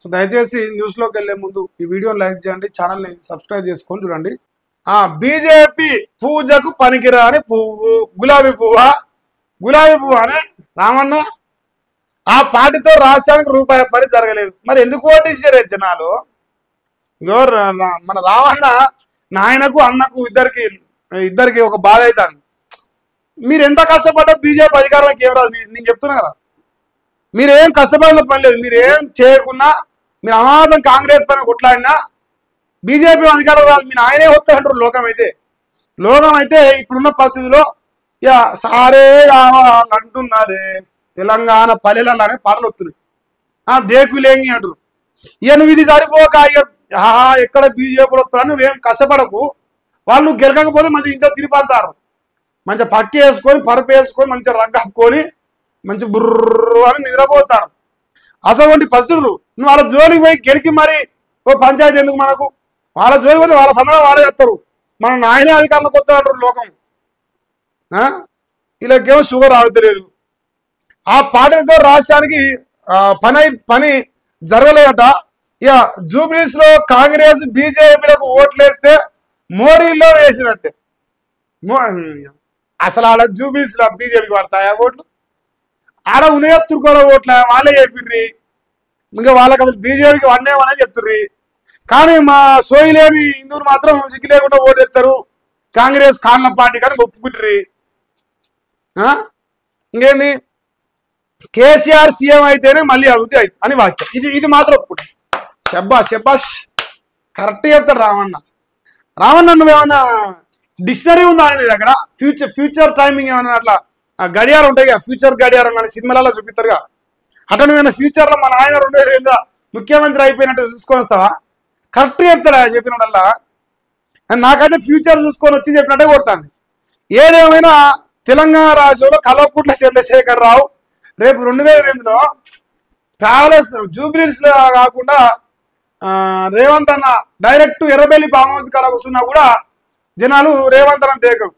So దయచేసి న్యూస్లోకి వెళ్లే ముందు ఈ వీడియోని లైక్ చేయండి, ఛానల్ని సబ్స్క్రైబ్ చేసుకొని చూడండి. బీజేపీ పూజకు పనికిరాని పువ్వు గులాబీ పువ్వా? గులాబీ పువ్వు అని రామన్న ఆ పార్టీతో రాష్ట్రానికి రూపాయి పని జరగలేదు. మరి ఎందుకు ఓటేసారు జనాలు? మన రామన్న నాయనకు అన్నకు ఇద్దరికి ఒక బాధ అవుతాను. మీరు ఎంత కష్టపడ్డా బీజేపీ అధికారంలోకి ఏం రాదు. నేను చెప్తున్నా కదా, మీరేం కష్టపడిన పని లేదు. మీరేం చేయకున్నా, మీరు అమాతం కాంగ్రెస్ పైన కొట్లాడినా బీజేపీ అధికారం రాదు. మీరు ఆయనే వస్తారంటారు. లోకం అయితే ఇప్పుడున్న పరిస్థితిలో ఇక సారే అంటున్నారే తెలంగాణ పల్లెలనే పాటలు వస్తున్నాయి. దేకులేంగి అంటారు. ఇక నువ్వు ఇది సరిపోక ఎక్కడ బీజేపీ వస్తున్నా నువ్వేం కష్టపడకు. వాళ్ళు గెలకపోతే మంచి ఇంట్లో తిరిగిపోతారు. మంచిగా పక్కి వేసుకొని పరుపు వేసుకొని మంచిగా రగ్గప్పుకొని మంచి బుర్రు అని నిద్రపోతారు. అసలు పరిస్థితులు నువ్వు వాళ్ళ జోలికి పోయి గెలికి మరి ఓ పంచాయతీ ఎందుకు మనకు? వాళ్ళ జోలికి పోతే వాళ్ళ సమయం వాళ్ళే చెప్తారు. మన నాయనే అధికారంలోకి వస్తాడు లోకం. వీళ్ళకేమో షుగర్ ఆగుతలేదు. ఆ పార్టీలతో రాష్ట్రానికి పని జరగలేదట. ఇక జూబ్లీస్ లో కాంగ్రెస్ బీజేపీలకు ఓట్లు వేస్తే మోడీలో వేసినట్టే. అసలు ఆడ జూబ్లీస్ లో బీజేపీకి పడతాయా ఓట్లు? ఆడ ఉన్నాయో తుర్కోల ఓట్ల వాళ్ళే చెప్పిర్రి. ఇంకా వాళ్ళకి అసలు బీజేపీకి వన్నేమనే చెప్తుర్రి. కానీ మా సోయిలేని హిందువులు మాత్రం సిగ్గు లేకుండా ఓటేస్తారు కాంగ్రెస్ కాళ్ళ పార్టీ కానీ ఒప్పుకుంటారు. ఇంకేంది, కేసీఆర్ సీఎం అయితేనే మళ్ళీ అభివృద్ధి అవుతుంది అని వాక్యం. ఇది మాత్రం ఒప్పుకుంటాం. శబ్బాష్ కరెక్ట్ చెప్తాడు రామన్న. నువ్వేమన్నా డిక్షనరీ ఉందా నీ దగ్గర? ఫ్యూచర్ టైమింగ్ ఏమన్నా అట్లా గడియారం ఉంటాయి కదా, ఫ్యూచర్ గడియారం కానీ సినిమాలలో చూపిస్తారుగా, అట్లా నువ్వేమన్నా ఫ్యూచర్లో మన ఆయన 2005 ముఖ్యమంత్రి అయిపోయినట్టు చూసుకొని వస్తావా? కరెక్ట్ చెప్తాడా చెప్పినప్పుడల్లా? నాకైతే ఫ్యూచర్ చూసుకొని వచ్చి చెప్పినట్టే కొడుతుంది. ఏదేమైనా తెలంగాణ రాష్ట్రంలో కల్వకుంట్ల చంద్రశేఖర్ రావు రేపు 2008లో ప్యాలెస్ జూబ్లీస్ లో కాకుండా రేవంత్ అన్న డైరెక్ట్ ఎర్రబెల్లి ఫామ్ హౌస్ కాడ కూర్చున్నా కూడా జనాలు రేవంత్ అన్న దేకం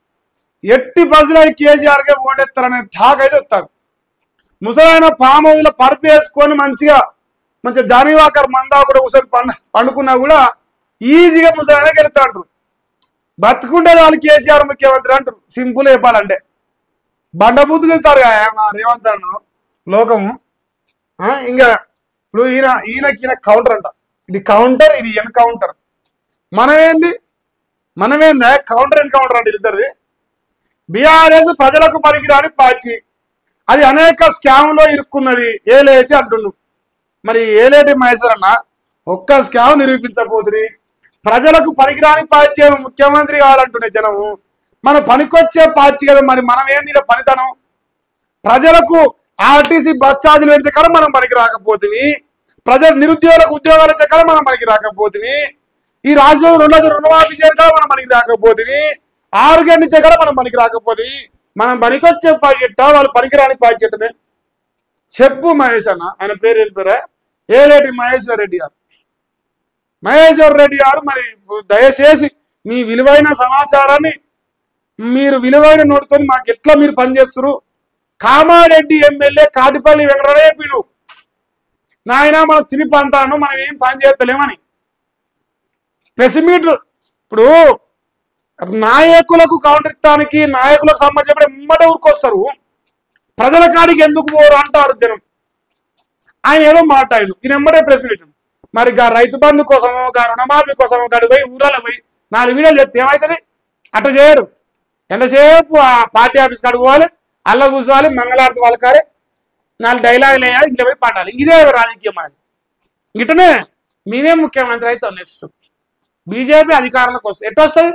ఎట్టి బస్సులో కేసీఆర్కే ఓటేస్తారనే ఠాక్ అయితే వస్తారు. ముసలైన ఫామ్ హౌస్ లో పరుపు వేసుకొని మంచిగా జానీవాకర్ మందా కూడా కూర్చొని పండుకున్నా కూడా ఈజీగా ముసలైన గెలుతాంటారు. బతుకుంటే వాళ్ళు కేసీఆర్ ముఖ్యమంత్రి అంటారు. సింపుల్ చెప్పాలంటే బండబుద్ధి వెళ్తారు మా రేవంత్ అన్న లోకము. ఇంకా ఇప్పుడు ఈయన కౌంటర్ అంట. ఇది కౌంటర్, ఇది ఎన్కౌంటర్. మనమేందా కౌంటర్ ఎన్కౌంటర్ అంటే ఇద్దరిది. బీఆర్ఎస్ ప్రజలకు పనికిరాని పార్టీ, అది అనేక స్కామ్లో ఇరుక్కున్నది ఏలేటి అంటుండు. మరి ఏలేటి మహేశ్వర్ అన్న ఒక్క స్కామ్ నిరూపించబోతుంది. ప్రజలకు పనికిరాని పార్టీ ముఖ్యమంత్రి కావాలంటున్నాయి జనము. మన పనికొచ్చే పార్టీ కదా. మరి మనం ఏంది పనితనం? ప్రజలకు ఆర్టీసీ బస్ ఛార్జీలు పెంచే కాడ మనం పనికి రాకపోతుంది. ప్రజలు నిరుద్యోగులకు ఉద్యోగాలు ఇచ్చే కాడ మనం పనికి రాకపోతుంది. ఈ రాష్ట్రంలో 2 లక్షల రుణమాఫీ చేయడం కాడ మనం పనికి రాకపోతుంది. 6 గంటల ఇచ్చే కాడ మనం పనికి రాకపోతుంది. మనం పనికొచ్చే పార్టీ వాళ్ళు పనికిరాని పార్టీ చెప్పు మహేష్ అన్న. ఆయన పేరు ఏం పేరే? ఏలేటి మహేశ్వర్ రెడ్డి గారు. మరి దయచేసి మీ విలువైన సమాచారాన్ని మీరు విలువైన నోటితో మాకు ఎట్లా మీరు పనిచేస్తారు? కామారెడ్డి ఎమ్మెల్యే కాటిపల్లి వెంకటరమణ చెప్పిండు, నాయన మనం తిని పంతాను, మనం ఏం పని చేస్తలేమని. ప్రెస్ మీట్లు ఇప్పుడు నాయకులకు కౌంటర్ ఇస్తానికి నాయకులకు సంబంధించినప్పుడు ఎమ్మటే ఊరుకొస్తారు. ప్రజల కాడికి ఎందుకు పోరు అంటారు జనం. ఆయన ఏదో మాట్లాడు, ఈయన ఎమ్మటే ప్రెస్ మీట్. మరి రైతు బంధు కోసమో రుణమాఫీ కోసమో గడి పోయి ఊరాల పోయి 4 వీడియోలు చెప్తే ఏమవుతుంది? అట్లా చేయరు. ఎంతసేపు ఆ పార్టీ ఆఫీస్ కాడికి పోవాలి, అల్ల కూర్చోవాలి, మంగళారతి వాళ్ళకారే 4 డైలాగులు వేయాలి, ఇంట్లో పోయి పాడాలి. ఇదే రాజకీయం మనది. ఇటనే మేమే ముఖ్యమంత్రి అవుతాం. నెక్స్ట్ బీజేపీ అధికారంలోకి వస్తుంది. ఎట్లా వస్తుంది?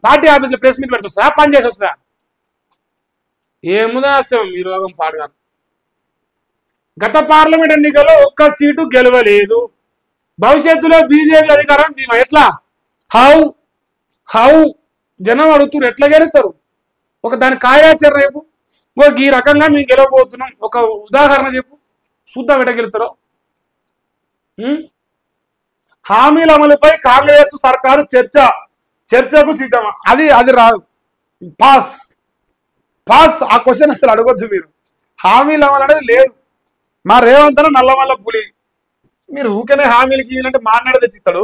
పార్టీ ఆఫీస్లో ప్రెస్ మీట్ పెట్టి వస్తుందా? పని చేసి వస్తుందా? ఏముందో వస్తాం మీ రోగం పాడుగాను. గత పార్లమెంట్ ఎన్నికల్లో ఒక్క సీటు గెలవలేదు. భవిష్యత్తులో బీజేపీ అధికారం ఎట్లా? హౌ జనం అడుగుతున్నారు. ఎట్లా గెలుస్తారు? ఒక దాని కార్యాచరణ రేపు ఈ రకంగా మేము గెలవబోతున్నాం. ఒక ఉదాహరణ చెప్పు, చూద్దాం ఎట్లా గెలుస్తారో. హామీల అమలుపై కాంగ్రెస్ సర్కారు చర్చకు సిద్ధమా? అది రాదు. పాస్. ఆ క్వశ్చన్ అసలు అడగొద్దు మీరు. హామీలు అమలు అనేది లేదు. మా రేవంత్ నల్లమల్ల పులి మీరు ఊకనే హామీలకి ఇవ్వాలంటే మాట్లాడ తెచ్చిస్తాడు